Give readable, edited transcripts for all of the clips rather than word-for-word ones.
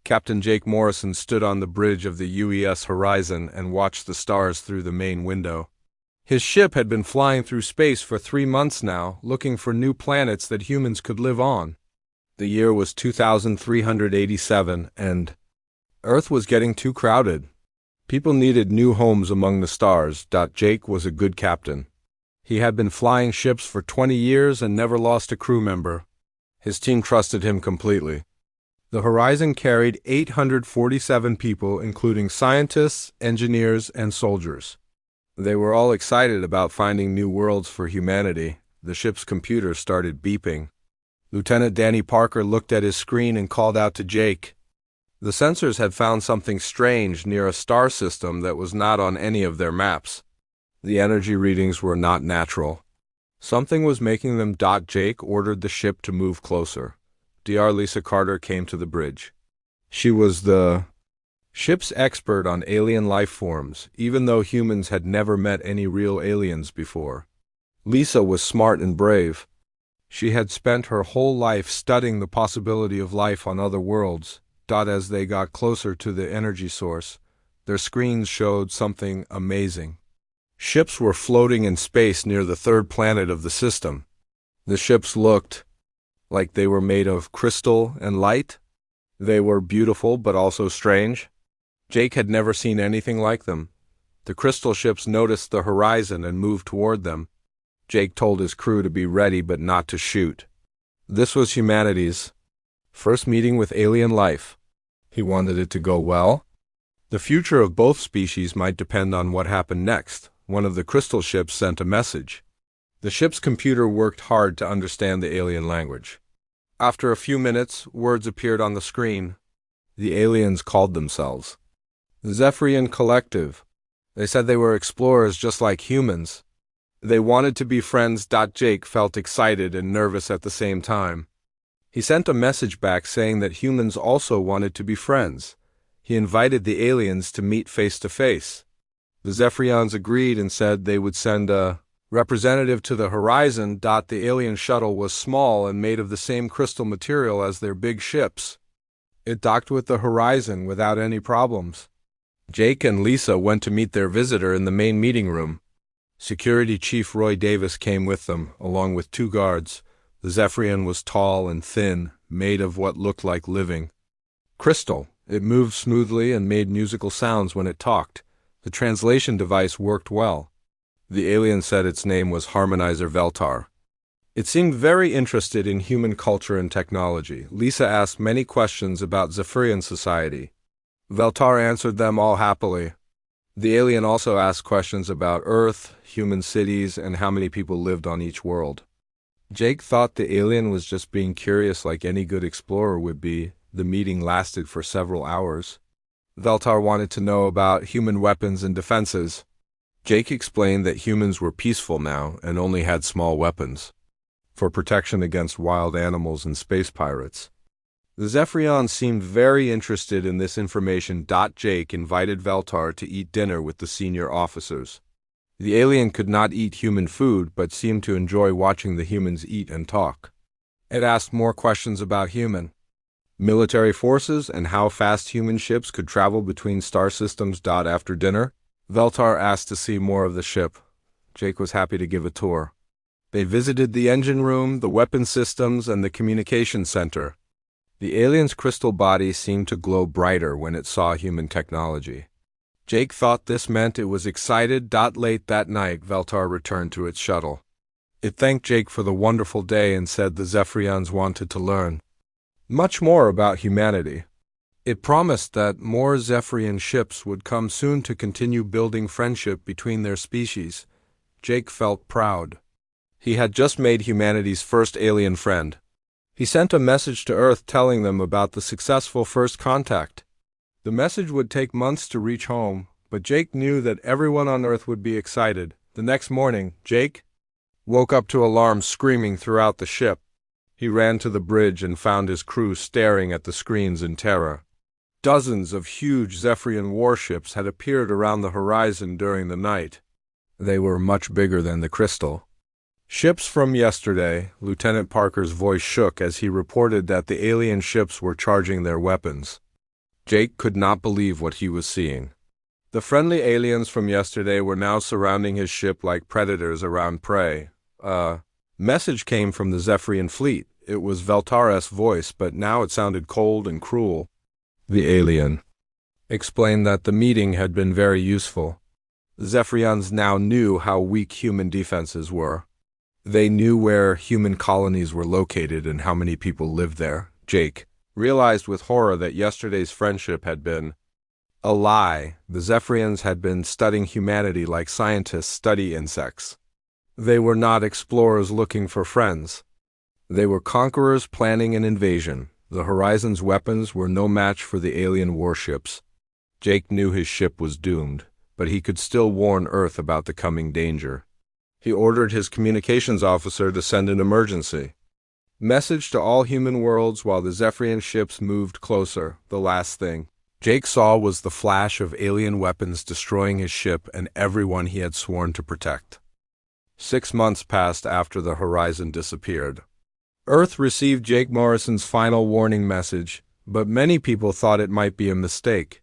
Captain Jake Morrison stood on the bridge of the UES Horizon and watched the stars through the main window. His ship had been flying through space for 3 months now, looking for new planets that humans could live on. The year was 2387, and Earth was getting too crowded. People needed new homes among the stars. Jake was a good captain. He had been flying ships for 20 years and never lost a crew member. His team trusted him completely. The Horizon carried 847 people, including scientists, engineers, and soldiers. They were all excited about finding new worlds for humanity. The ship's computer started beeping. Lieutenant Danny Parker looked at his screen and called out to Jake. The sensors had found something strange near a star system that was not on any of their maps. The energy readings were not natural. Something was making them. Jake ordered the ship to move closer. Dr. Lisa Carter came to the bridge. She was the ship's expert on alien life forms, even though humans had never met any real aliens before. Lisa was smart and brave. She had spent her whole life studying the possibility of life on other worlds. As they got closer to the energy source, their screens showed something amazing. Ships were floating in space near the third planet of the system. The ships looked like they were made of crystal and light. They were beautiful but also strange. Jake had never seen anything like them. The crystal ships noticed the horizon and moved toward them. Jake told his crew to be ready but not to shoot. This was humanity's first meeting with alien life. He wanted it to go well. The future of both species might depend on what happened next. One of the crystal ships sent a message. The ship's computer worked hard to understand the alien language. After a few minutes, words appeared on the screen. The aliens called themselves the Zephyrian Collective. They said they were explorers just like humans. They wanted to be friends. Jake felt excited and nervous at the same time. He sent a message back saying that humans also wanted to be friends. He invited the aliens to meet face to face. The Zephyrians agreed and said they would send a representative to the Horizon. The alien shuttle was small and made of the same crystal material as their big ships. It docked with the Horizon without any problems. Jake and Lisa went to meet their visitor in the main meeting room. Security Chief Roy Davis came with them, along with 2 guards. The Zephyrian was tall and thin, made of what looked like living crystal. It moved smoothly and made musical sounds when it talked. The translation device worked well. The alien said its name was Harmonizer Veltar. It seemed very interested in human culture and technology. Lisa asked many questions about Zephyrian society. Veltar answered them all happily. The alien also asked questions about Earth, human cities, and how many people lived on each world. Jake thought the alien was just being curious like any good explorer would be. The meeting lasted for several hours. Veltar wanted to know about human weapons and defenses. Jake explained that humans were peaceful now and only had small weapons for protection against wild animals and space pirates. The Zephyrians seemed very interested in this information. Jake invited Veltar to eat dinner with the senior officers. The alien could not eat human food, but seemed to enjoy watching the humans eat and talk. It asked more questions about human military forces and how fast human ships could travel between star systems. After dinner, Veltar asked to see more of the ship. Jake was happy to give a tour. They visited the engine room, the weapon systems, and the communication center. The alien's crystal body seemed to glow brighter when it saw human technology. Jake thought this meant it was excited. Late that night, Veltar returned to its shuttle. It thanked Jake for the wonderful day and said the Zephyrians wanted to learn much more about humanity. It promised that more Zephyrian ships would come soon to continue building friendship between their species. Jake felt proud. He had just made humanity's first alien friend. He sent a message to Earth telling them about the successful first contact. The message would take months to reach home, but Jake knew that everyone on Earth would be excited. The next morning, Jake woke up to alarms screaming throughout the ship. He ran to the bridge and found his crew staring at the screens in terror. Dozens of huge Zephyrian warships had appeared around the horizon during the night. They were much bigger than the crystal. Ships from yesterday. Lieutenant Parker's voice shook as he reported that the alien ships were charging their weapons. Jake could not believe what he was seeing. The friendly aliens from yesterday were now surrounding his ship like predators around prey. A message came from the Zephyrian fleet. It was Veltares' voice, but now it sounded cold and cruel. The alien explained that the meeting had been very useful. Zephyrians now knew how weak human defenses were. They knew where human colonies were located and how many people lived there. Jake realized with horror that yesterday's friendship had been a lie. The Zephyrians had been studying humanity like scientists study insects. They were not explorers looking for friends. They were conquerors planning an invasion. The Horizon's weapons were no match for the alien warships. Jake knew his ship was doomed, but he could still warn Earth about the coming danger. He ordered his communications officer to send an emergency message to all human worlds while the Zephyrian ships moved closer. The last thing Jake saw was the flash of alien weapons destroying his ship and everyone he had sworn to protect. 6 months passed after the Horizon disappeared. Earth received Jake Morrison's final warning message, but many people thought it might be a mistake.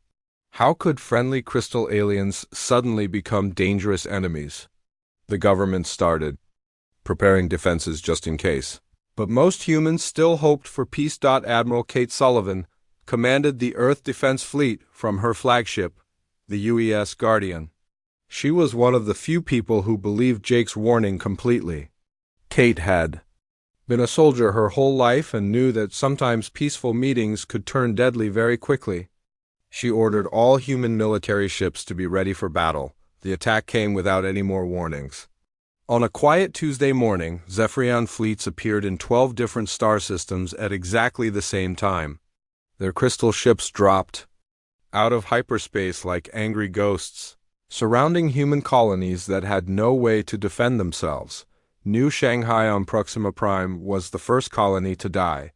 How could friendly crystal aliens suddenly become dangerous enemies? The government started preparing defenses just in case. But most humans still hoped for peace. Admiral Kate Sullivan commanded the Earth Defense Fleet from her flagship, the UES Guardian. She was one of the few people who believed Jake's warning completely. Kate had been a soldier her whole life and knew that sometimes peaceful meetings could turn deadly very quickly. She ordered all human military ships to be ready for battle. The attack came without any more warnings. On a quiet Tuesday morning, Zephyrian fleets appeared in 12 different star systems at exactly the same time. Their crystal ships dropped out of hyperspace like angry ghosts, surrounding human colonies that had no way to defend themselves. New Shanghai on Proxima Prime was the first colony to die.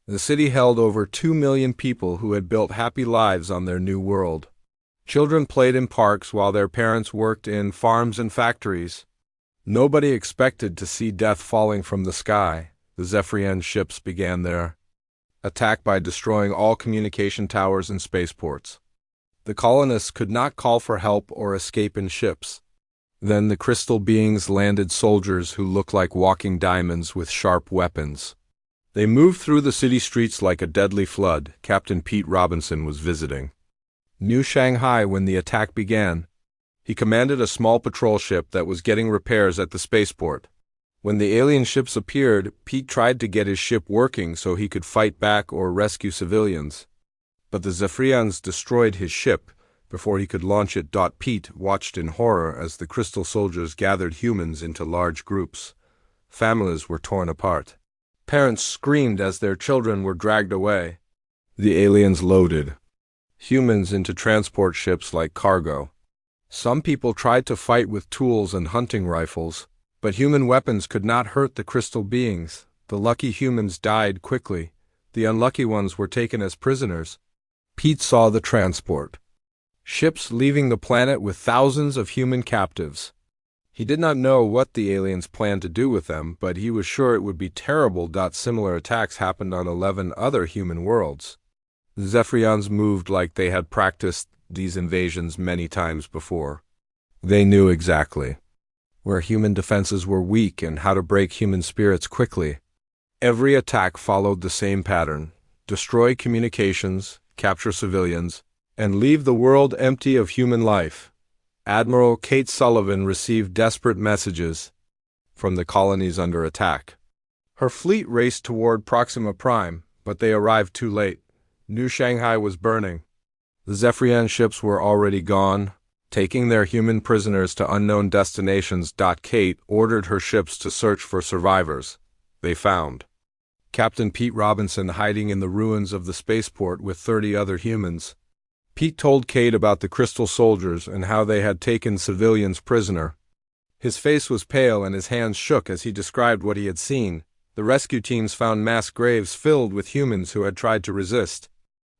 The city held over 2 million people who had built happy lives on their new world. Children played in parks while their parents worked in farms and factories. Nobody expected to see death falling from the sky. The Zephyrian ships began their attack by destroying all communication towers and spaceports. The colonists could not call for help or escape in ships. Then the crystal beings landed soldiers who looked like walking diamonds with sharp weapons. They moved through the city streets like a deadly flood. Captain Pete Robinson was visiting New Shanghai when the attack began. He commanded a small patrol ship that was getting repairs at the spaceport. When the alien ships appeared, Pete tried to get his ship working so he could fight back or rescue civilians. But the Zephyrians destroyed his ship before he could launch it. Pete watched in horror as the crystal soldiers gathered humans into large groups. Families were torn apart. Parents screamed as their children were dragged away. The aliens loaded humans into transport ships like cargo. Some people tried to fight with tools and hunting rifles, but human weapons could not hurt the crystal beings. The lucky humans died quickly. The unlucky ones were taken as prisoners. Pete saw the transport ships leaving the planet with thousands of human captives. He did not know what the aliens planned to do with them, but he was sure it would be terrible. Similar attacks happened on 11 other human worlds. The Zephyrians moved like they had practiced these invasions many times before. They knew exactly where human defenses were weak and how to break human spirits quickly. Every attack followed the same pattern: destroy communications, capture civilians, and leave the world empty of human life. Admiral Kate Sullivan received desperate messages from the colonies under attack. Her fleet raced toward Proxima Prime, but they arrived too late. New Shanghai was burning. The Zephyrian ships were already gone, taking their human prisoners to unknown destinations. Kate ordered her ships to search for survivors. They found Captain Pete Robinson hiding in the ruins of the spaceport with 30 other humans. Pete told Kate about the crystal soldiers and how they had taken civilians prisoner. His face was pale and his hands shook as he described what he had seen. The rescue teams found mass graves filled with humans who had tried to resist.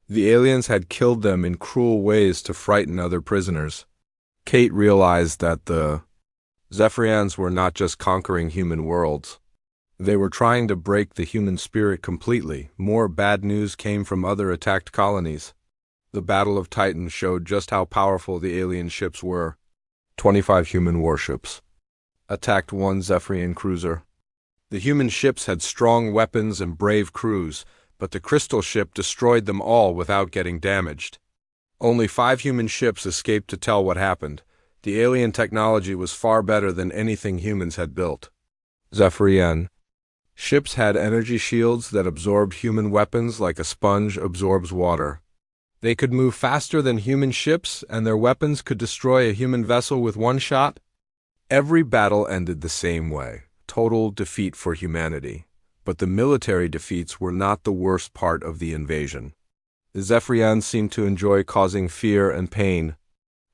The aliens had killed them in cruel ways to frighten other prisoners. Kate realized that the Zephyrians were not just conquering human worlds. They were trying to break the human spirit completely. More bad news came from other attacked colonies. The Battle of Titan showed just how powerful the alien ships were. 25 human warships attacked one Zephyrian cruiser. The human ships had strong weapons and brave crews, but the crystal ship destroyed them all without getting damaged. Only 5 human ships escaped to tell what happened. The alien technology was far better than anything humans had built. Zephyrian ships had energy shields that absorbed human weapons like a sponge absorbs water. They could move faster than human ships, and their weapons could destroy a human vessel with one shot. Every battle ended the same way, total defeat for humanity. But the military defeats were not the worst part of the invasion. The Zephyrians seemed to enjoy causing fear and pain.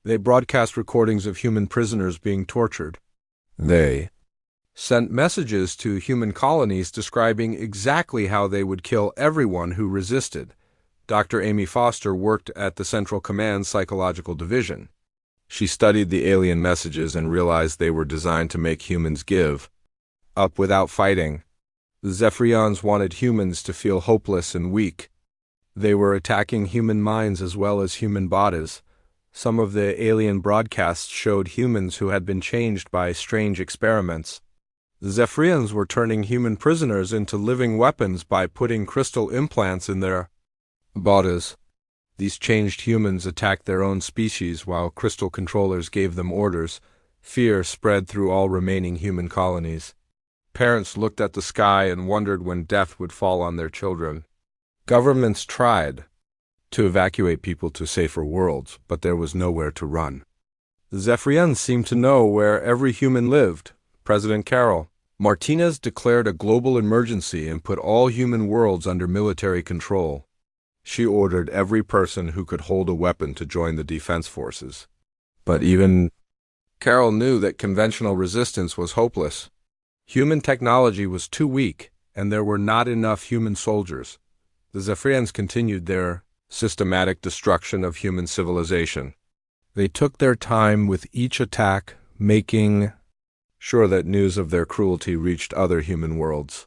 They broadcast recordings of human prisoners being tortured. They sent messages to human colonies describing exactly how they would kill everyone who resisted. Dr. Amy Foster worked at the Central Command's Psychological Division. She studied the alien messages and realized they were designed to make humans give up without fighting. The Zephyrians wanted humans to feel hopeless and weak. They were attacking human minds as well as human bodies. Some of the alien broadcasts showed humans who had been changed by strange experiments. The Zephyrians were turning human prisoners into living weapons by putting crystal implants in their bodies. These changed humans attacked their own species while crystal controllers gave them orders. Fear spread through all remaining human colonies. Parents looked at the sky and wondered when death would fall on their children. Governments tried to evacuate people to safer worlds, but there was nowhere to run. The Zephyrians seemed to know where every human lived. President Carol Martinez declared a global emergency and put all human worlds under military control. She ordered every person who could hold a weapon to join the defense forces. But even Carol knew that conventional resistance was hopeless. Human technology was too weak, and there were not enough human soldiers. The Zephyrians continued their systematic destruction of human civilization. They took their time with each attack, making sure that news of their cruelty reached other human worlds.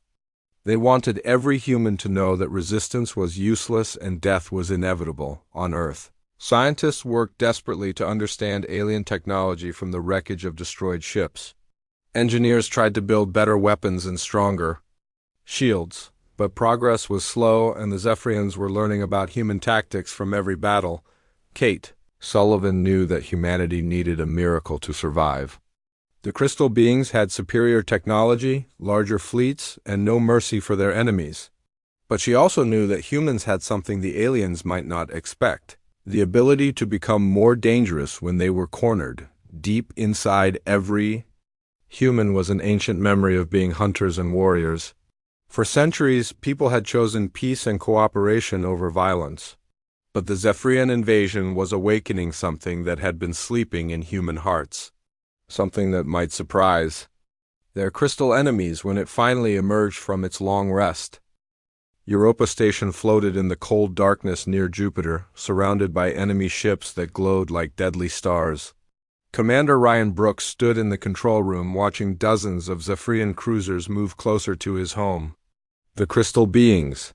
They wanted every human to know that resistance was useless and death was inevitable on Earth. Scientists worked desperately to understand alien technology from the wreckage of destroyed ships. Engineers tried to build better weapons and stronger shields, but progress was slow and the Zephyrians were learning about human tactics from every battle. Kate Sullivan knew that humanity needed a miracle to survive. The crystal beings had superior technology, larger fleets, and no mercy for their enemies. But she also knew that humans had something the aliens might not expect: the ability to become more dangerous when they were cornered. Deep inside every human was an ancient memory of being hunters and warriors. For centuries, people had chosen peace and cooperation over violence. But the Zephyrian invasion was awakening something that had been sleeping in human hearts. Something that might surprise their crystal enemies when it finally emerged from its long rest. Europa Station floated in the cold darkness near Jupiter, surrounded by enemy ships that glowed like deadly stars. Commander Ryan Brooks stood in the control room watching dozens of Zephyrian cruisers move closer to his home. The crystal beings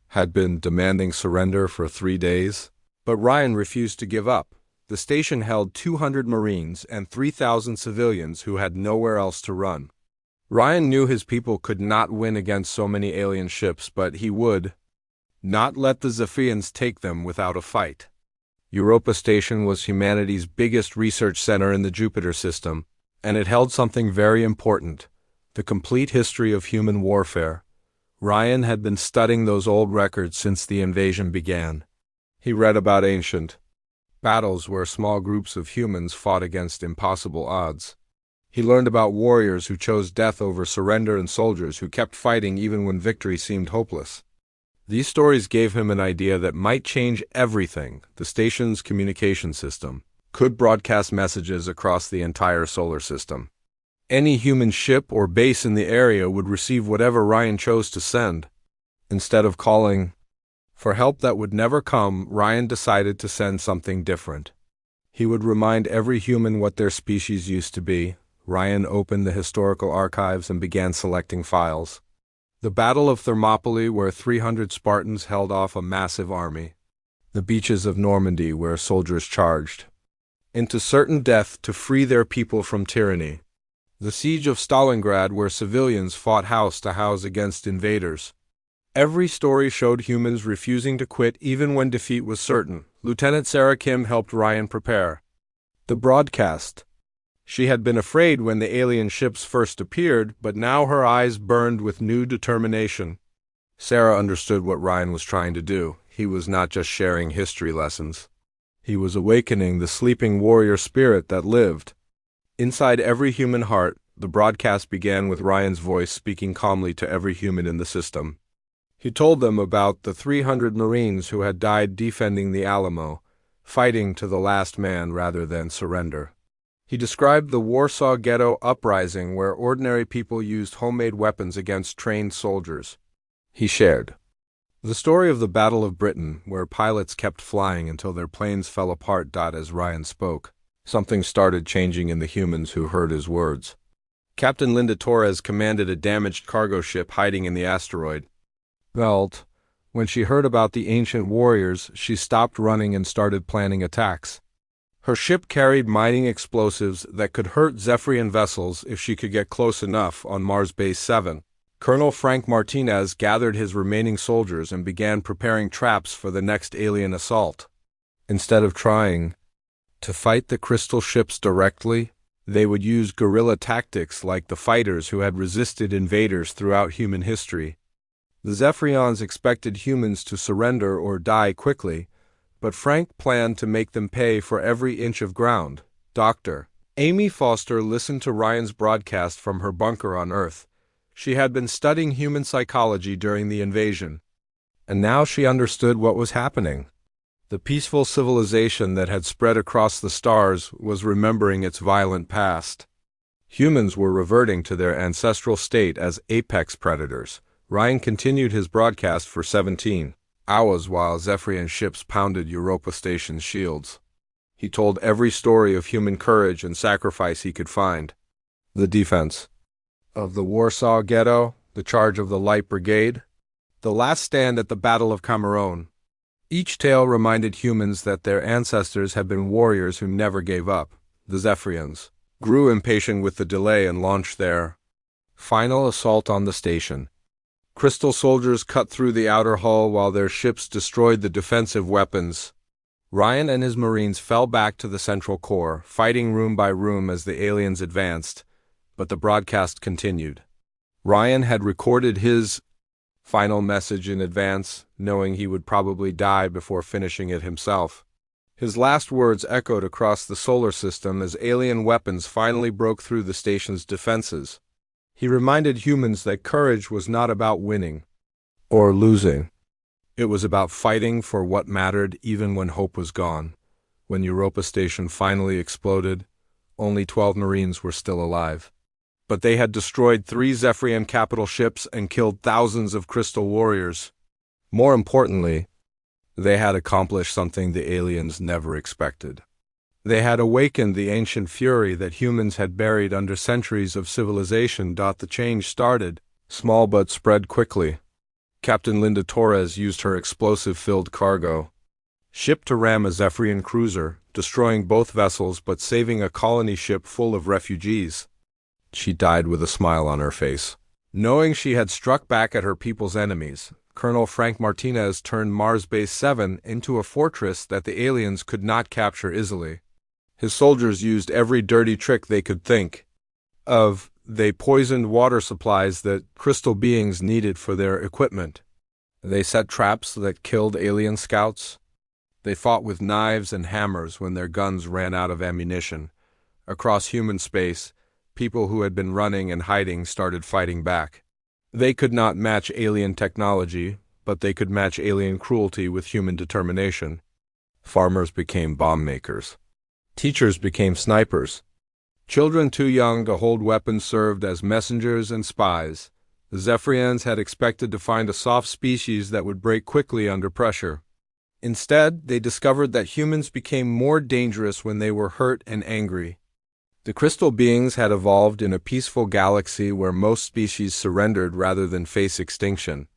had been demanding surrender for 3 days, but Ryan refused to give up. The station held 200 Marines and 3,000 civilians who had nowhere else to run. Ryan knew his people could not win against so many alien ships, but he would not let the Zephyrians take them without a fight. Europa Station was humanity's biggest research center in the Jupiter system, and it held something very important: the complete history of human warfare. Ryan had been studying those old records since the invasion began. He read about ancient battles where small groups of humans fought against impossible odds. He learned about warriors who chose death over surrender and soldiers who kept fighting even when victory seemed hopeless. These stories gave him an idea that might change everything. The station's communication system could broadcast messages across the entire solar system. Any human ship or base in the area would receive whatever Ryan chose to send. Instead of calling for help that would never come, Ryan decided to send something different. He would remind every human what their species used to be. Ryan opened the historical archives and began selecting files. The Battle of Thermopylae, where 300 Spartans held off a massive army. the beaches of Normandy where soldiers charged into certain death to free their people from tyranny, the siege of Stalingrad where civilians fought house to house against invaders. Every story showed humans refusing to quit even when defeat was certain. Lieutenant Sarah Kim helped Ryan prepare the broadcast. She had been afraid when the alien ships first appeared, but now her eyes burned with new determination. Sarah understood what Ryan was trying to do. He was not just sharing history lessons. He was awakening the sleeping warrior spirit that lived inside every human heart. The broadcast began with Ryan's voice speaking calmly to every human in the system. He told them about the 300 Marines who had died defending the Alamo, fighting to the last man rather than surrender. He described the Warsaw Ghetto uprising where ordinary people used homemade weapons against trained soldiers. He shared the story of the Battle of Britain, where pilots kept flying until their planes fell apart. As Ryan spoke, something started changing in the humans who heard his words. Captain Linda Torres commanded a damaged cargo ship hiding in the asteroid belt. When she heard about the ancient warriors, she stopped running and started planning attacks. Her ship carried mining explosives that could hurt Zephyrian vessels if she could get close enough on Mars Base 7. Colonel Frank Martinez gathered his remaining soldiers and began preparing traps for the next alien assault. Instead of trying to fight the crystal ships directly, they would use guerrilla tactics like the fighters who had resisted invaders throughout human history. The Zephyrians expected humans to surrender or die quickly, but Frank planned to make them pay for every inch of ground. Dr. Amy Foster listened to Ryan's broadcast from her bunker on Earth. She had been studying human psychology during the invasion, and now she understood what was happening. The peaceful civilization that had spread across the stars was remembering its violent past. Humans were reverting to their ancestral state as apex predators. Ryan continued his broadcast for 17 hours while Zephyrian ships pounded Europa Station's shields. He told every story of human courage and sacrifice he could find. The defense of the Warsaw Ghetto, the charge of the Light Brigade, the last stand at the Battle of Cameroon. Each tale reminded humans that their ancestors had been warriors who never gave up. The Zephyrians grew impatient with the delay and launched their final assault on the station. Crystal soldiers cut through the outer hull while their ships destroyed the defensive weapons. Ryan and his Marines fell back to the central core, fighting room by room as the aliens advanced, but the broadcast continued. Ryan had recorded his final message in advance, knowing he would probably die before finishing it himself. His last words echoed across the solar system as alien weapons finally broke through the station's defenses. He reminded humans that courage was not about winning or losing. It was about fighting for what mattered even when hope was gone. When Europa Station finally exploded, only 12 Marines were still alive. But they had destroyed 3 Zephyrian capital ships and killed thousands of crystal warriors. More importantly, they had accomplished something the aliens never expected. They had awakened the ancient fury that humans had buried under centuries of civilization. The change started, small but spread quickly. Captain Linda Torres used her explosive-filled cargo ship to ram a Zephyrian cruiser, destroying both vessels but saving a colony ship full of refugees. She died with a smile on her face, knowing she had struck back at her people's enemies. Colonel Frank Martinez turned Mars Base 7 into a fortress that the aliens could not capture easily. His soldiers used every dirty trick they could think of. They poisoned water supplies that crystal beings needed for their equipment. They set traps that killed alien scouts. They fought with knives and hammers when their guns ran out of ammunition. Across human space, people who had been running and hiding started fighting back. They could not match alien technology, but they could match alien cruelty with human determination. Farmers became bomb makers. Teachers became snipers. Children too young to hold weapons served as messengers and spies. The Zephyrians had expected to find a soft species that would break quickly under pressure. Instead, they discovered that humans became more dangerous when they were hurt and angry. The crystal beings had evolved in a peaceful galaxy where most species surrendered rather than face extinction.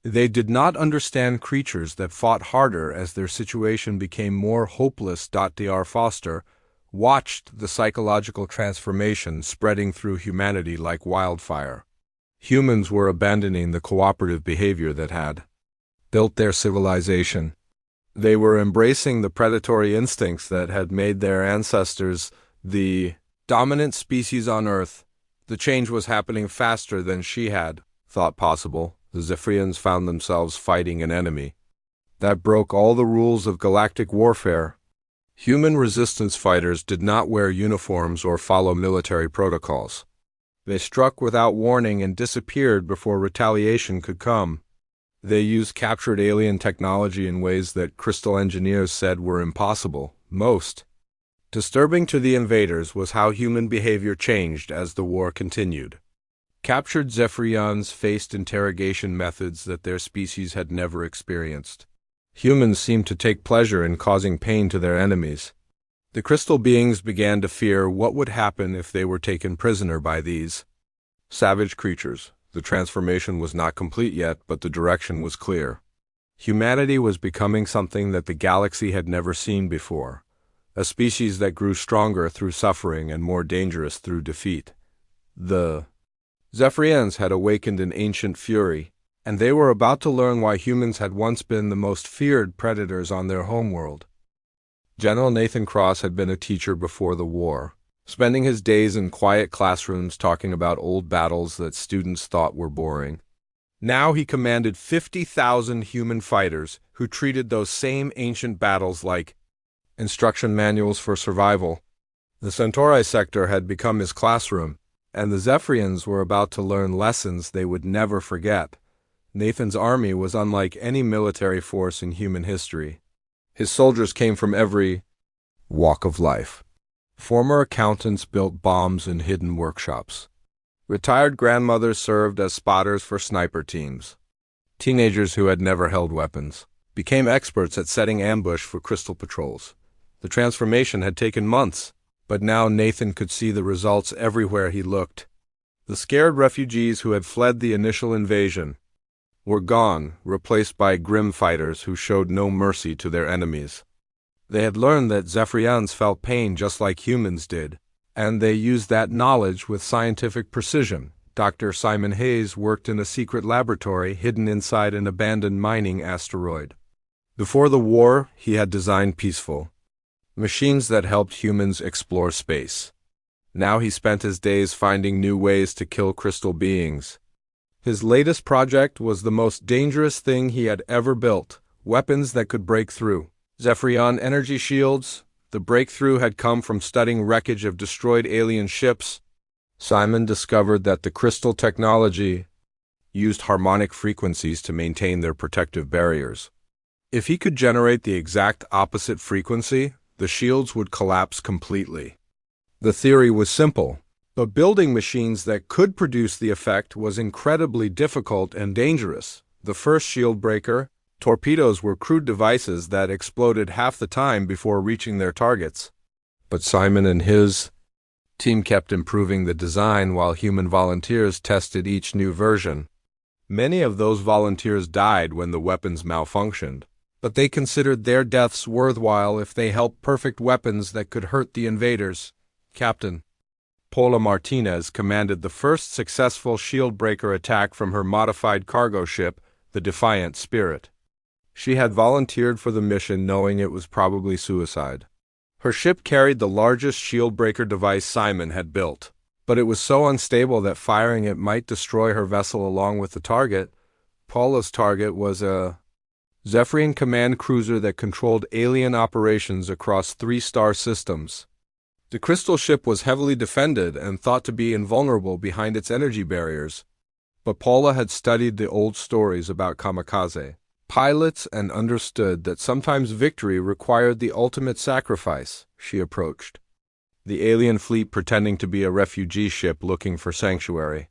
They did not understand creatures that fought harder as their situation became more hopeless. Dr. Foster watched the psychological transformation spreading through humanity like wildfire. Humans were abandoning the cooperative behavior that had built their civilization. They were embracing the predatory instincts that had made their ancestors the dominant species on Earth. The change was happening faster than she had thought possible. The Zephyrians found themselves fighting an enemy that broke all the rules of galactic warfare. Human resistance fighters did not wear uniforms or follow military protocols. They struck without warning and disappeared before retaliation could come. They used captured alien technology in ways that crystal engineers said were impossible. Most disturbing to the invaders was how human behavior changed as the war continued. Captured Zephyrians faced interrogation methods that their species had never experienced. Humans seemed to take pleasure in causing pain to their enemies. The crystal beings began to fear what would happen if they were taken prisoner by these savage creatures. The transformation was not complete yet, but the direction was clear. Humanity was becoming something that the galaxy had never seen before, a species that grew stronger through suffering and more dangerous through defeat. The Zephyrians had awakened an ancient fury, and they were about to learn why humans had once been the most feared predators on their homeworld. General Nathan Cross had been a teacher before the war, spending his days in quiet classrooms talking about old battles that students thought were boring. Now he commanded 50,000 human fighters who treated those same ancient battles like instruction manuals for survival. The Centauri sector had become his classroom, and the Zephyrians were about to learn lessons they would never forget. Nathan's army was unlike any military force in human history. His soldiers came from every walk of life. Former accountants built bombs in hidden workshops. Retired grandmothers served as spotters for sniper teams. Teenagers who had never held weapons became experts at setting ambush for crystal patrols. The transformation had taken months, but now Nathan could see the results everywhere he looked. The scared refugees who had fled the initial invasion were gone, replaced by grim fighters who showed no mercy to their enemies. They had learned that Zephyrians felt pain just like humans did, and they used that knowledge with scientific precision. Dr. Simon Hayes worked in a secret laboratory hidden inside an abandoned mining asteroid. Before the war, he had designed peaceful machines that helped humans explore space. Now he spent his days finding new ways to kill crystal beings. His latest project was the most dangerous thing he had ever built, weapons that could break through Zephyrian energy shields. The breakthrough had come from studying wreckage of destroyed alien ships. Simon discovered that the crystal technology used harmonic frequencies to maintain their protective barriers. If he could generate the exact opposite frequency, the shields would collapse completely. The theory was simple, but building machines that could produce the effect was incredibly difficult and dangerous. The first shield breaker, torpedoes, were crude devices that exploded half the time before reaching their targets. But Simon and his team kept improving the design while human volunteers tested each new version. Many of those volunteers died when the weapons malfunctioned, but they considered their deaths worthwhile if they helped perfect weapons that could hurt the invaders. Captain Paula Martinez commanded the first successful shield breaker attack from her modified cargo ship, the Defiant Spirit. She had volunteered for the mission knowing it was probably suicide. Her ship carried the largest shield breaker device Simon had built, but it was so unstable that firing it might destroy her vessel along with the target. Paula's target was a Zephyrian command cruiser that controlled alien operations across 3 star systems. The crystal ship was heavily defended and thought to be invulnerable behind its energy barriers, but Paula had studied the old stories about kamikaze pilots and understood that sometimes victory required the ultimate sacrifice. She approached the alien fleet pretending to be a refugee ship looking for sanctuary.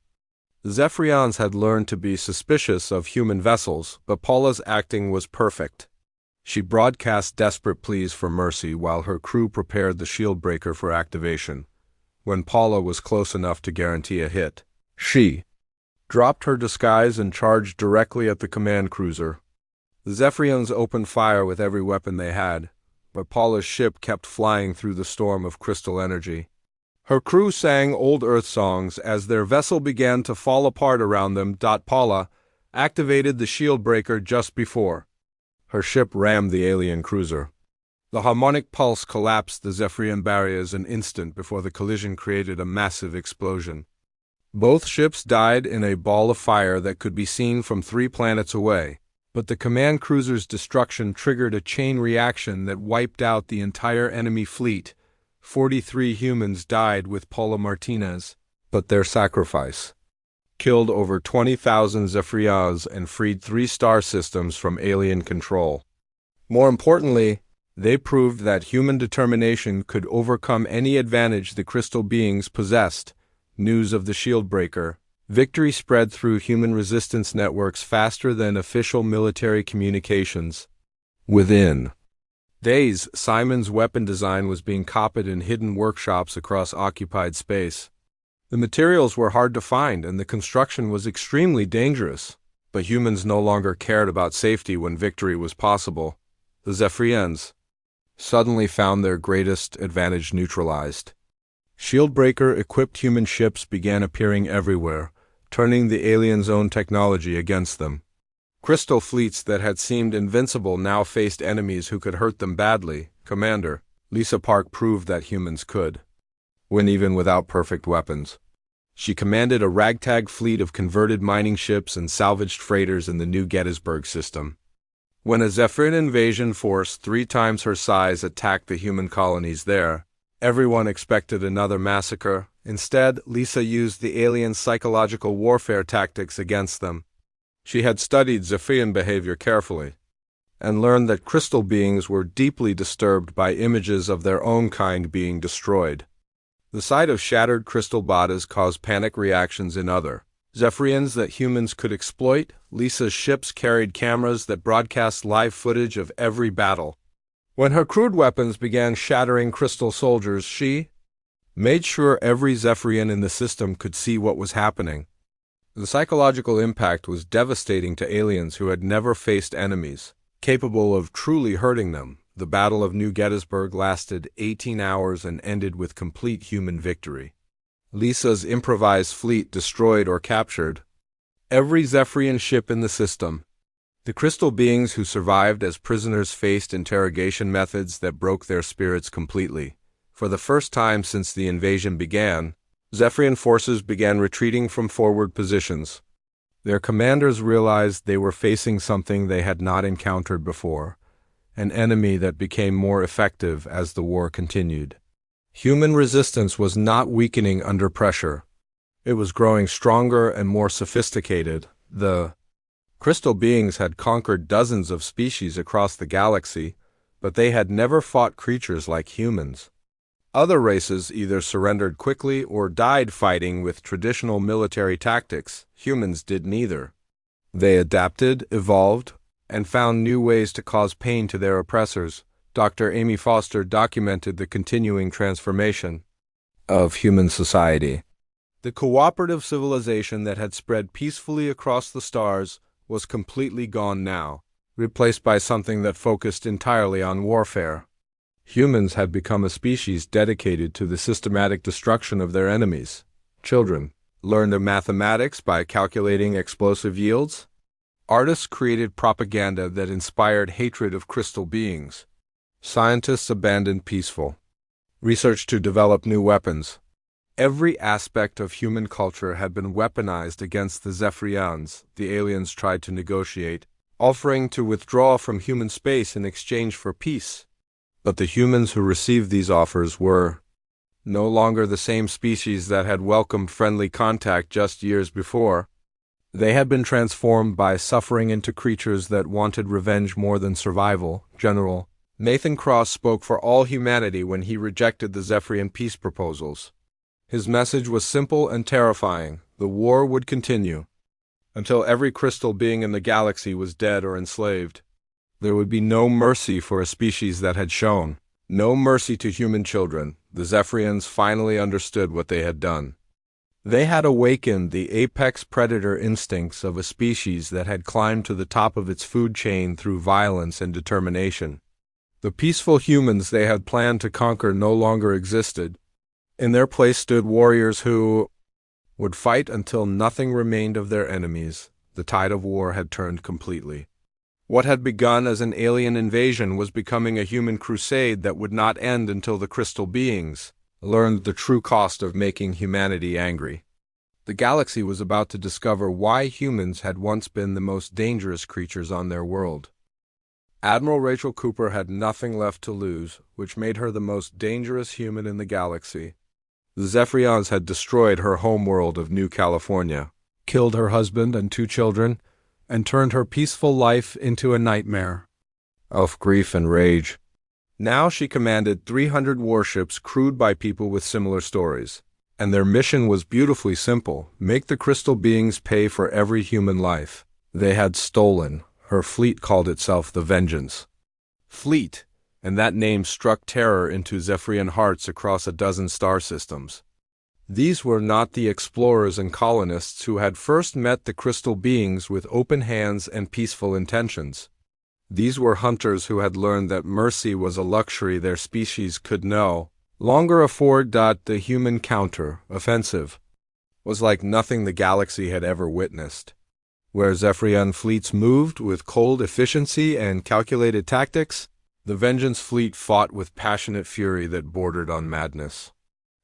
The Zephyrians had learned to be suspicious of human vessels, but Paula's acting was perfect. She broadcast desperate pleas for mercy while her crew prepared the shield breaker for activation. When Paula was close enough to guarantee a hit, she dropped her disguise and charged directly at the command cruiser. The Zephyrians opened fire with every weapon they had, but Paula's ship kept flying through the storm of crystal energy. Her crew sang old Earth songs as their vessel began to fall apart around them. Paula activated the shield breaker just before her ship rammed the alien cruiser. The harmonic pulse collapsed the Zephyrian barriers an instant before the collision created a massive explosion. Both ships died in a ball of fire that could be seen from 3 planets away, but the command cruiser's destruction triggered a chain reaction that wiped out the entire enemy fleet. 43 humans died with Paula Martinez, but their sacrifice killed over 20,000 Zephyrians and freed 3 star systems from alien control. More importantly, they proved that human determination could overcome any advantage the crystal beings possessed. News of the shield breaker victory spread through human resistance networks faster than official military communications. Within days, Simon's weapon design was being copied in hidden workshops across occupied space. The materials were hard to find and the construction was extremely dangerous, but humans no longer cared about safety when victory was possible. The Zephyrians suddenly found their greatest advantage neutralized. Shieldbreaker-equipped human ships began appearing everywhere, turning the aliens' own technology against them. Crystal fleets that had seemed invincible now faced enemies who could hurt them badly. Commander Lisa Park proved that humans could win even without perfect weapons. She commanded a ragtag fleet of converted mining ships and salvaged freighters in the new Gettysburg system. When a Zephyrian invasion force 3 times her size attacked the human colonies there, everyone expected another massacre. Instead, Lisa used the alien psychological warfare tactics against them. She had studied Zephyrian behavior carefully and learned that crystal beings were deeply disturbed by images of their own kind being destroyed. The sight of shattered crystal bodies caused panic reactions in other Zephyrians that humans could exploit. Lisa's ships carried cameras that broadcast live footage of every battle. When her crude weapons began shattering crystal soldiers, she made sure every Zephyrian in the system could see what was happening. The psychological impact was devastating to aliens who had never faced enemies capable of truly hurting them. The Battle of New Gettysburg lasted 18 hours and ended with complete human victory. Lisa's improvised fleet destroyed or captured every Zephyrian ship in the system. The crystal beings who survived as prisoners faced interrogation methods that broke their spirits completely. For the first time since the invasion began, Zephyrian forces began retreating from forward positions. Their commanders realized they were facing something they had not encountered before, an enemy that became more effective as the war continued. Human resistance was not weakening under pressure. It was growing stronger and more sophisticated. The crystal beings had conquered dozens of species across the galaxy, but they had never fought creatures like humans. Other races either surrendered quickly or died fighting with traditional military tactics. Humans did neither. They adapted, evolved, and found new ways to cause pain to their oppressors. Dr. Amy Foster documented the continuing transformation of human society. The cooperative civilization that had spread peacefully across the stars was completely gone now, replaced by something that focused entirely on warfare. Humans had become a species dedicated to the systematic destruction of their enemies. Children learned mathematics by calculating explosive yields. Artists created propaganda that inspired hatred of crystal beings. Scientists abandoned peaceful research to develop new weapons. Every aspect of human culture had been weaponized against the Zephyrians. The aliens tried to negotiate, offering to withdraw from human space in exchange for peace. But the humans who received these offers were no longer the same species that had welcomed friendly contact just years before. They had been transformed by suffering into creatures that wanted revenge more than survival. General Nathan Cross spoke for all humanity when he rejected the Zephyrian peace proposals. His message was simple and terrifying. The war would continue until every crystal being in the galaxy was dead or enslaved. There would be no mercy for a species that had shown no mercy to human children. The Zephyrians finally understood what they had done. They had awakened the apex predator instincts of a species that had climbed to the top of its food chain through violence and determination. The peaceful humans they had planned to conquer no longer existed. In their place stood warriors who would fight until nothing remained of their enemies. The tide of war had turned completely. What had begun as an alien invasion was becoming a human crusade that would not end until the crystal beings learned the true cost of making humanity angry. The galaxy was about to discover why humans had once been the most dangerous creatures on their world. Admiral Rachel Cooper had nothing left to lose, which made her the most dangerous human in the galaxy. The Zephyrians had destroyed her homeworld of New California, killed her husband and 2 children, and turned her peaceful life into a nightmare of grief and rage. Now she commanded 300 warships crewed by people with similar stories, and their mission was beautifully simple: make the crystal beings pay for every human life they had stolen. Her fleet called itself the Vengeance Fleet, and that name struck terror into Zephyrian hearts across a dozen star systems. These were not the explorers and colonists who had first met the crystal beings with open hands and peaceful intentions. These were hunters who had learned that mercy was a luxury their species could no longer afford. The human counter-offensive was like nothing the galaxy had ever witnessed. Where Zephyrian fleets moved with cold efficiency and calculated tactics, the Vengeance fleet fought with passionate fury that bordered on madness.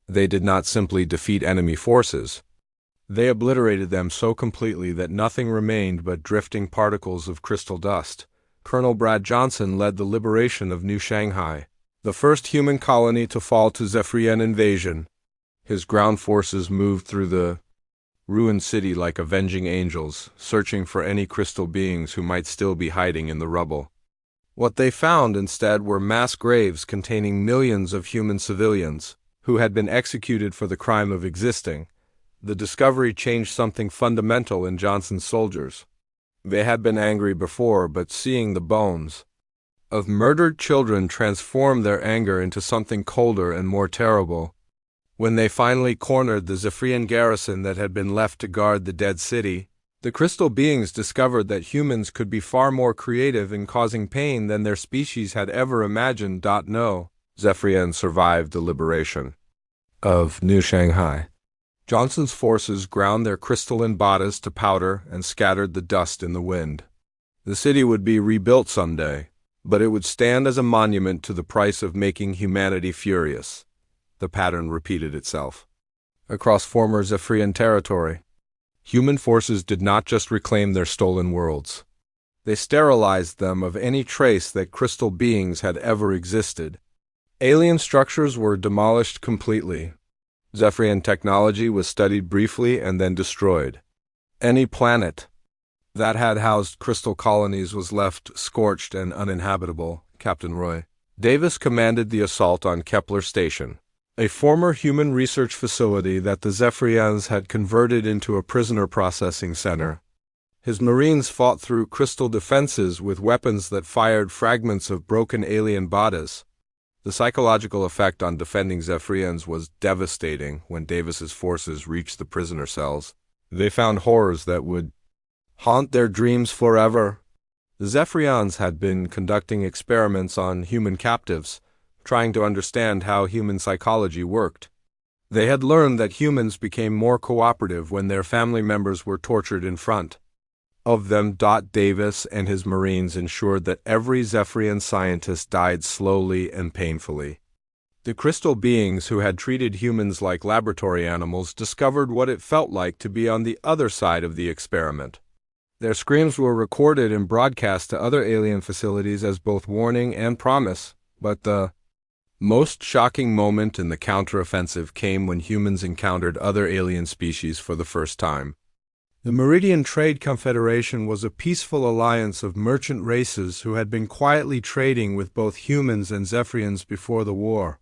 They did not simply defeat enemy forces. They obliterated them so completely that nothing remained but drifting particles of crystal dust. Colonel Brad Johnson led the liberation of New Shanghai, the first human colony to fall to Zephyrian invasion. His ground forces moved through the ruined city like avenging angels, searching for any crystal beings who might still be hiding in the rubble. What they found instead were mass graves containing millions of human civilians who had been executed for the crime of existing. The discovery changed something fundamental in Johnson's soldiers. They had been angry before, but seeing the bones of murdered children transformed their anger into something colder and more terrible. When they finally cornered the Zephyrian garrison that had been left to guard the dead city, the crystal beings discovered that humans could be far more creative in causing pain than their species had ever imagined. No, Zephyrian survived the liberation of New Shanghai. Johnson's forces ground their crystalline bodies to powder and scattered the dust in the wind. The city would be rebuilt someday, but it would stand as a monument to the price of making humanity furious. The pattern repeated itself across former Zephyrian territory. Human forces did not just reclaim their stolen worlds. They sterilized them of any trace that crystal beings had ever existed. Alien structures were demolished completely. Zephyrian technology was studied briefly and then destroyed. Any planet that had housed crystal colonies was left scorched and uninhabitable. Captain Roy Davis commanded the assault on Kepler Station, a former human research facility that the Zephyrians had converted into a prisoner processing center. His Marines fought through crystal defenses with weapons that fired fragments of broken alien bodies. The psychological effect on defending Zephyrians was devastating. When Davis's forces reached the prisoner cells, they found horrors that would haunt their dreams forever. The Zephyrians had been conducting experiments on human captives, trying to understand how human psychology worked. They had learned that humans became more cooperative when their family members were tortured in front of them. Davis and his Marines ensured that every Zephyrian scientist died slowly and painfully. The crystal beings who had treated humans like laboratory animals discovered what it felt like to be on the other side of the experiment. Their screams were recorded and broadcast to other alien facilities as both warning and promise, but the most shocking moment in the counteroffensive came when humans encountered other alien species for the first time. The Meridian Trade Confederation was a peaceful alliance of merchant races who had been quietly trading with both humans and Zephyrians before the war.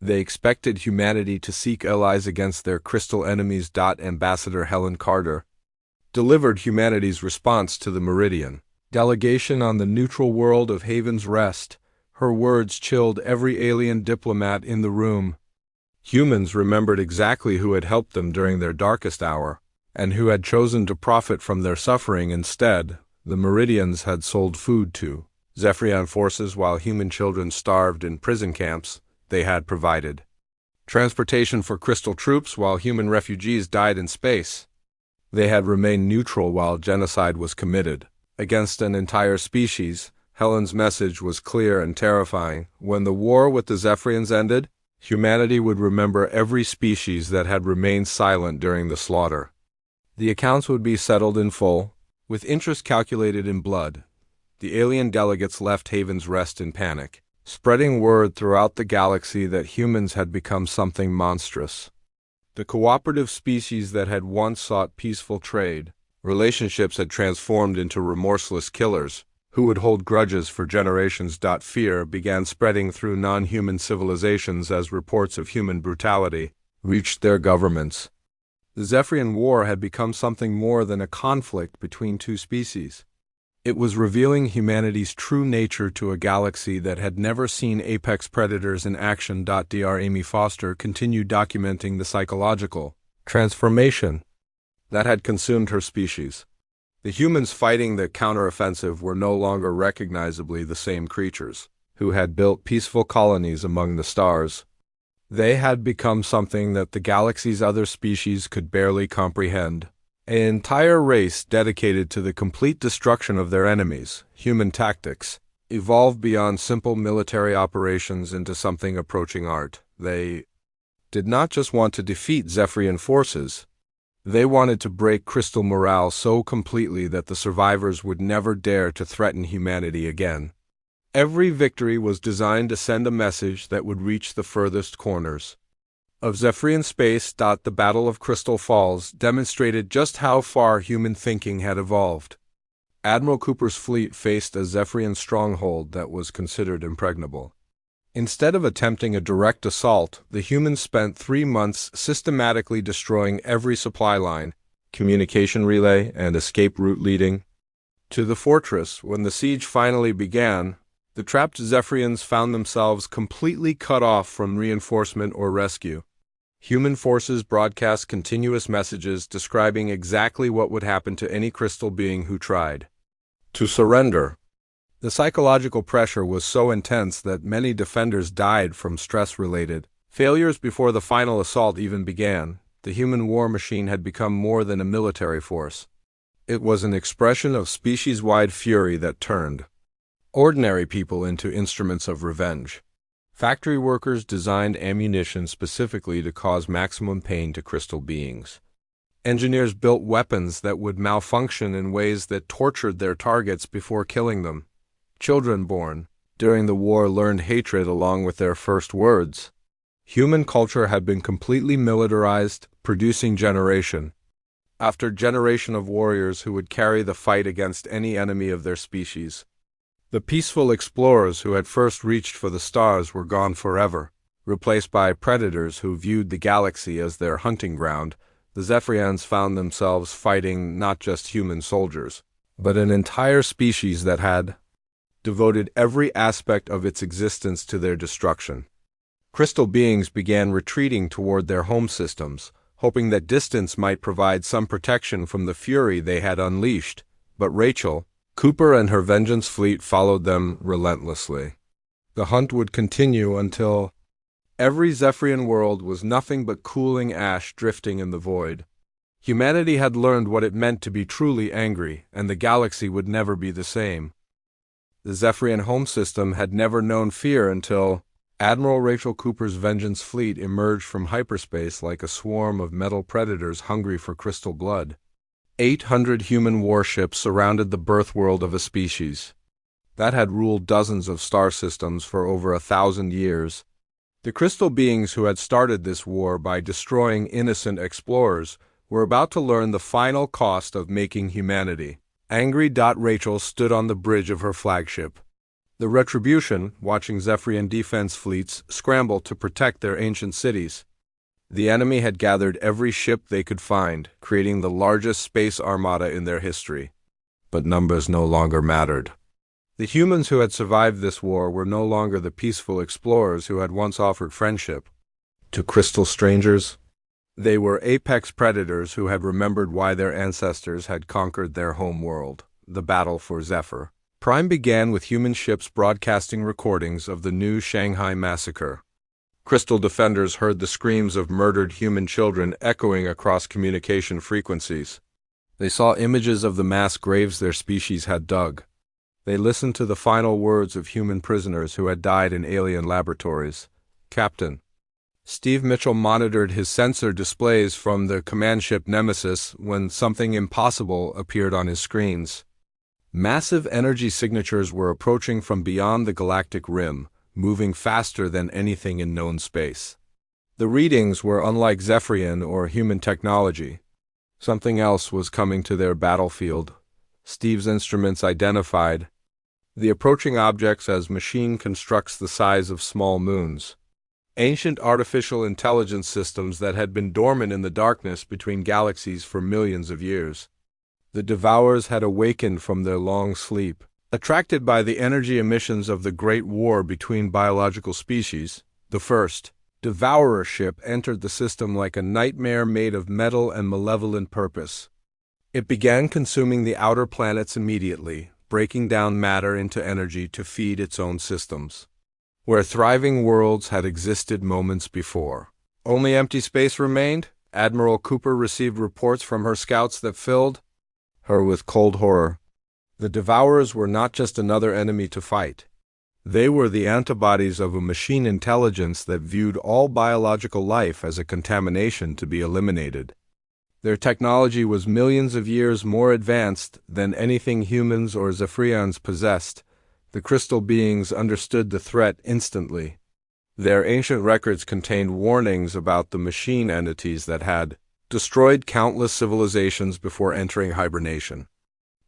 They expected humanity to seek allies against their crystal enemies. Ambassador Helen Carter delivered humanity's response to the Meridian delegation on the neutral world of Haven's Rest. Her words chilled every alien diplomat in the room. Humans remembered exactly who had helped them during their darkest hour, and who had chosen to profit from their suffering instead. The Meridians had sold food to Zephyrian forces while human children starved in prison camps. They had provided transportation for crystal troops while human refugees died in space. They had remained neutral while genocide was committed against an entire species. Helen's message was clear and terrifying. When the war with the Zephyrians ended, humanity would remember every species that had remained silent during the slaughter. The accounts would be settled in full, with interest calculated in blood. The alien delegates left Haven's Rest in panic, spreading word throughout the galaxy that humans had become something monstrous. The cooperative species that had once sought peaceful trade, relationships had transformed into remorseless killers who would hold grudges for generations. Fear began spreading through non-human civilizations as reports of human brutality reached their governments. The Zephyrian War had become something more than a conflict between two species. It was revealing humanity's true nature to a galaxy that had never seen apex predators in action. Dr. Amy Foster continued documenting the psychological transformation that had consumed her species. The humans fighting the counteroffensive were no longer recognizably the same creatures who had built peaceful colonies among the stars. They had become something that the galaxy's other species could barely comprehend. An entire race dedicated to the complete destruction of their enemies. Human tactics evolved beyond simple military operations into something approaching art. They did not just want to defeat Zephyrian forces. They wanted to break crystal morale so completely that the survivors would never dare to threaten humanity again. Every victory was designed to send a message that would reach the furthest corners of Zephyrian space. The Battle of Crystal Falls demonstrated just how far human thinking had evolved. Admiral Cooper's fleet faced a Zephyrian stronghold that was considered impregnable. Instead of attempting a direct assault, the humans spent 3 months systematically destroying every supply line, communication relay, and escape route leading to the fortress. When the siege finally began, the trapped Zephyrians found themselves completely cut off from reinforcement or rescue. Human forces broadcast continuous messages describing exactly what would happen to any crystal being who tried to surrender. The psychological pressure was so intense that many defenders died from stress-related failures before the final assault even began. The human war machine had become more than a military force. It was an expression of species-wide fury that turned ordinary people into instruments of revenge. Factory workers designed ammunition specifically to cause maximum pain to crystal beings. Engineers built weapons that would malfunction in ways that tortured their targets before killing them. Children born during the war learned hatred along with their first words. Human culture had been completely militarized, producing generation after generation of warriors who would carry the fight against any enemy of their species. The peaceful explorers who had first reached for the stars were gone forever, replaced by predators who viewed the galaxy as their hunting ground. The Zephyrians found themselves fighting not just human soldiers, but an entire species that had devoted every aspect of its existence to their destruction. Crystal beings began retreating toward their home systems, hoping that distance might provide some protection from the fury they had unleashed. But Rachel, Cooper, and her vengeance fleet followed them relentlessly. The hunt would continue until every Zephyrian world was nothing but cooling ash drifting in the void. Humanity had learned what it meant to be truly angry, and the galaxy would never be the same. The Zephyrian home system had never known fear until Admiral Rachel Cooper's vengeance fleet emerged from hyperspace like a swarm of metal predators hungry for crystal blood. 800 human warships surrounded the birth world of a species that had ruled dozens of star systems for over 1,000 years. The crystal beings who had started this war by destroying innocent explorers were about to learn the final cost of making humanity angry. Rachel stood on the bridge of her flagship, the Retribution, watching Zephyrian defense fleets scramble to protect their ancient cities. The enemy had gathered every ship they could find, creating the largest space armada in their history. But numbers no longer mattered. The humans who had survived this war were no longer the peaceful explorers who had once offered friendship. To crystal strangers, they were apex predators who had remembered why their ancestors had conquered their home world, the battle for Zephyr. Prime began with human ships broadcasting recordings of the new Shanghai massacre. Crystal defenders heard the screams of murdered human children echoing across communication frequencies. They saw images of the mass graves their species had dug. They listened to the final words of human prisoners who had died in alien laboratories. Captain. Steve Mitchell monitored his sensor displays from the command ship Nemesis when something impossible appeared on his screens. Massive energy signatures were approaching from beyond the galactic rim, moving faster than anything in known space. The readings were unlike Zephyrian or human technology. Something else was coming to their battlefield. Steve's instruments identified the approaching objects as machine constructs the size of small moons. Ancient artificial intelligence systems that had been dormant in the darkness between galaxies for millions of years. The Devourers had awakened from their long sleep. Attracted by the energy emissions of the Great War between biological species, the first Devourer ship entered the system like a nightmare made of metal and malevolent purpose. It began consuming the outer planets immediately, breaking down matter into energy to feed its own systems. Where thriving worlds had existed moments before, only empty space remained. Admiral Cooper received reports from her scouts that filled her with cold horror. The Devourers were not just another enemy to fight. They were the antibodies of a machine intelligence that viewed all biological life as a contamination to be eliminated. Their technology was millions of years more advanced than anything humans or Zephyrians possessed. The crystal beings understood the threat instantly. Their ancient records contained warnings about the machine entities that had destroyed countless civilizations before entering hibernation.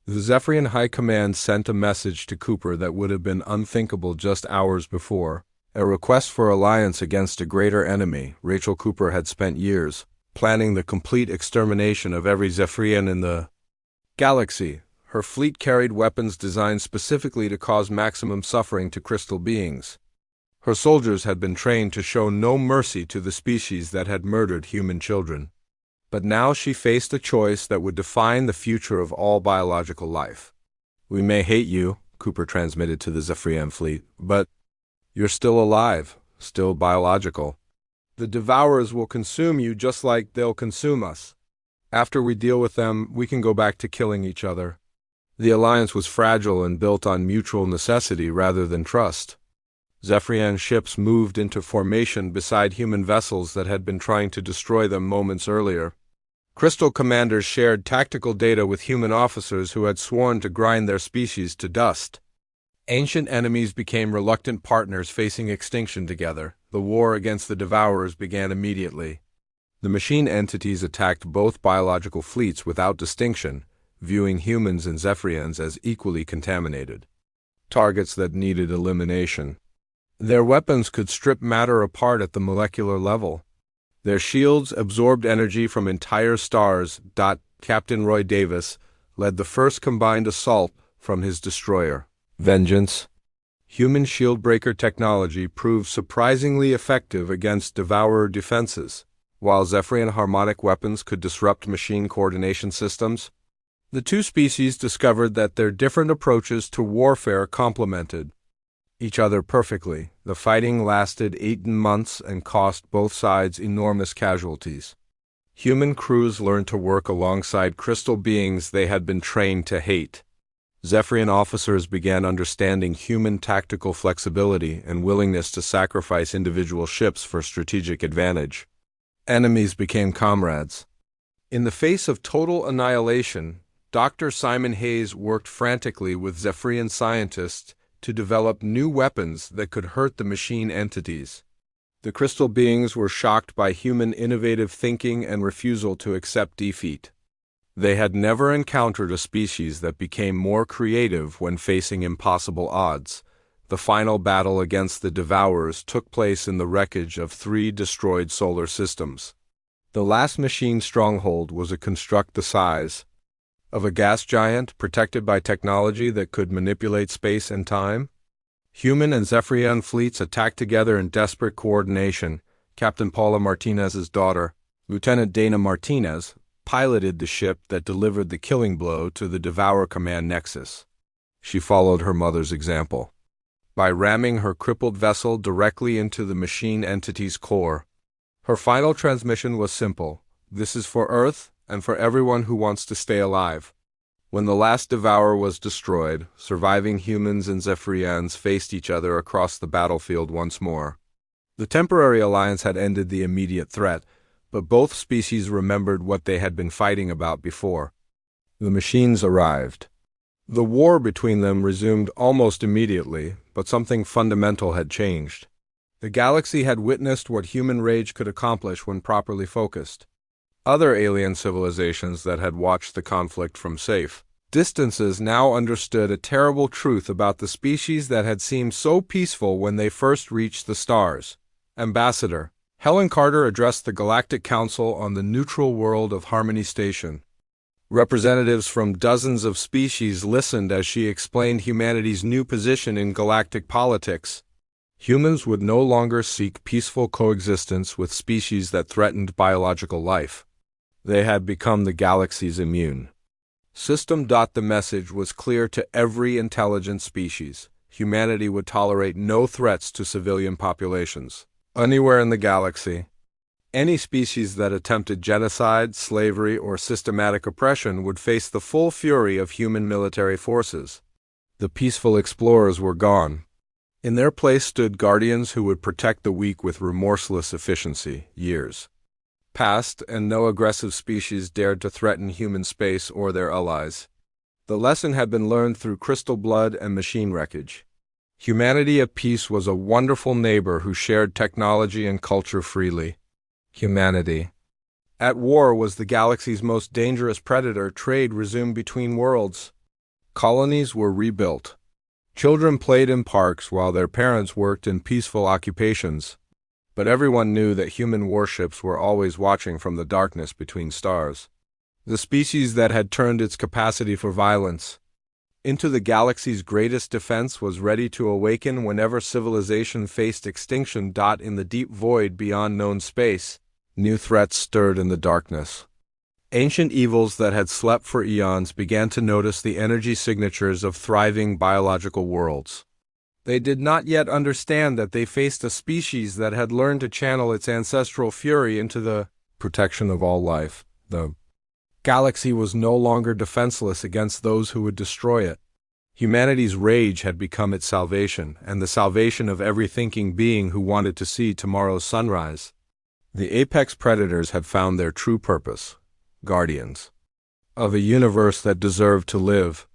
The Zephyrian High Command sent a message to Cooper that would have been unthinkable just hours before, a request for alliance against a greater enemy. Rachel Cooper had spent years planning the complete extermination of every Zephyrian in the galaxy. Her fleet carried weapons designed specifically to cause maximum suffering to crystal beings. Her soldiers had been trained to show no mercy to the species that had murdered human children. But now she faced a choice that would define the future of all biological life. "We may hate you," Cooper transmitted to the Zephyrian fleet, "but you're still alive, still biological. The Devourers will consume you just like they'll consume us. After we deal with them, we can go back to killing each other." The alliance was fragile and built on mutual necessity rather than trust. Zephyrian ships moved into formation beside human vessels that had been trying to destroy them moments earlier. Crystal commanders shared tactical data with human officers who had sworn to grind their species to dust. Ancient enemies became reluctant partners facing extinction together. The war against the Devourers began immediately. The machine entities attacked both biological fleets without distinction, viewing humans and Zephyrians as equally contaminated, targets that needed elimination. Their weapons could strip matter apart at the molecular level. Their shields absorbed energy from entire stars. Captain Roy Davis led the first combined assault from his destroyer, Vengeance. Human shield-breaker technology proved surprisingly effective against Devourer defenses. While Zephyrian harmonic weapons could disrupt machine coordination systems, the two species discovered that their different approaches to warfare complemented each other perfectly. The fighting lasted 18 months and cost both sides enormous casualties. Human crews learned to work alongside crystal beings they had been trained to hate. Zephyrian officers began understanding human tactical flexibility and willingness to sacrifice individual ships for strategic advantage. Enemies became comrades. In the face of total annihilation, Dr. Simon Hayes worked frantically with Zephyrian scientists to develop new weapons that could hurt the machine entities. The crystal beings were shocked by human innovative thinking and refusal to accept defeat. They had never encountered a species that became more creative when facing impossible odds. The final battle against the Devourers took place in the wreckage of 3 destroyed solar systems. The last machine stronghold was a construct the size of a gas giant protected by technology that could manipulate space and time. Human and Zephyrian fleets attacked together in desperate coordination, Captain Paula Martinez's daughter, Lieutenant Dana Martinez, piloted the ship that delivered the killing blow to the Devourer Command Nexus. She followed her mother's example by ramming her crippled vessel directly into the machine entity's core. Her final transmission was simple: "This is for Earth and for everyone who wants to stay alive." When the last Devourer was destroyed, surviving humans and Zephyrians faced each other across the battlefield once more. The temporary alliance had ended the immediate threat, but both species remembered what they had been fighting about before. The machines arrived. The war between them resumed almost immediately, but something fundamental had changed. The galaxy had witnessed what human rage could accomplish when properly focused. Other alien civilizations that had watched the conflict from safe distances now understood a terrible truth about the species that had seemed so peaceful when they first reached the stars. Ambassador Helen Carter addressed the Galactic Council on the neutral world of Harmony Station. Representatives from dozens of species listened as she explained humanity's new position in galactic politics. Humans would no longer seek peaceful coexistence with species that threatened biological life. They had become the galaxy's immune system. The message was clear to every intelligent species: humanity would tolerate no threats to civilian populations anywhere in the galaxy. Any species that attempted genocide, slavery, or systematic oppression would face the full fury of human military forces. The peaceful explorers were gone. In their place stood guardians who would protect the weak with remorseless efficiency. Years passed, and no aggressive species dared to threaten human space or their allies. The lesson had been learned through crystal blood and machine wreckage. Humanity at peace was a wonderful neighbor who shared technology and culture freely. Humanity at war was the galaxy's most dangerous predator. Trade resumed between worlds. Colonies were rebuilt. Children played in parks while their parents worked in peaceful occupations. But everyone knew that human warships were always watching from the darkness between stars. The species that had turned its capacity for violence into the galaxy's greatest defense was ready to awaken whenever civilization faced extinction. In the deep void beyond known space, new threats stirred in the darkness. Ancient evils that had slept for eons began to notice the energy signatures of thriving biological worlds. They did not yet understand that they faced a species that had learned to channel its ancestral fury into the protection of all life. The galaxy was no longer defenseless against those who would destroy it. Humanity's rage had become its salvation, and the salvation of every thinking being who wanted to see tomorrow's sunrise. The apex predators had found their true purpose: guardians of a universe that deserved to live.